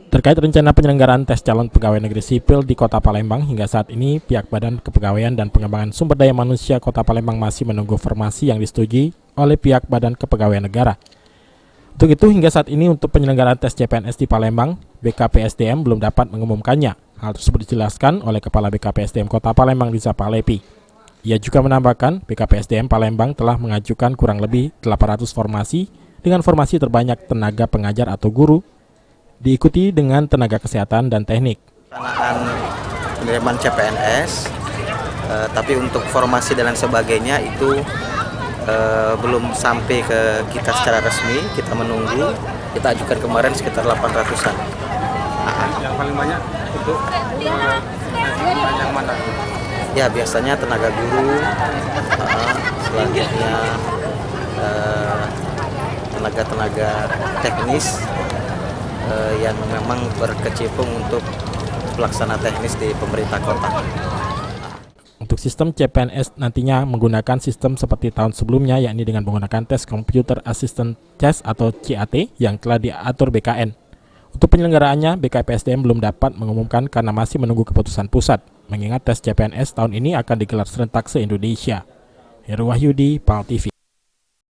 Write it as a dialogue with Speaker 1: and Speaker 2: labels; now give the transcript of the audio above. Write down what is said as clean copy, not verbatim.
Speaker 1: Terkait rencana penyelenggaraan tes calon pegawai negeri sipil di Kota Palembang, hingga saat ini pihak Badan Kepegawaian dan Pengembangan Sumber Daya Manusia Kota Palembang masih menunggu formasi yang disetujui oleh pihak Badan Kepegawaian Negara. Untuk itu, hingga saat ini untuk penyelenggaraan tes CPNS di Palembang, BKPSDM belum dapat mengumumkannya. Hal tersebut dijelaskan oleh Kepala BKPSDM Kota Palembang, Riza Palepi. Ia juga menambahkan, BKPSDM Palembang telah mengajukan kurang lebih 800 formasi dengan formasi terbanyak tenaga pengajar atau guru, diikuti dengan tenaga kesehatan dan teknik.
Speaker 2: Penerimaan CPNS, tapi untuk formasi dan lain sebagainya itu belum sampai ke kita secara resmi. Kita menunggu, kita ajukan kemarin sekitar 800-an.
Speaker 3: Yang paling banyak untuk yang mana?
Speaker 2: Ya biasanya tenaga guru, selanjutnya tenaga-tenaga teknis yang memang berkecimpung untuk pelaksana teknis di pemerintah kota.
Speaker 1: Untuk sistem CPNS nantinya menggunakan sistem seperti tahun sebelumnya, yakni dengan menggunakan tes Computer Assistant Test atau CAT yang telah diatur BKN. Untuk penyelenggaraannya, BKPSDM belum dapat mengumumkan karena masih menunggu keputusan pusat, mengingat tes CPNS tahun ini akan digelar serentak se-Indonesia. Heru Wahyudi, PAL TV.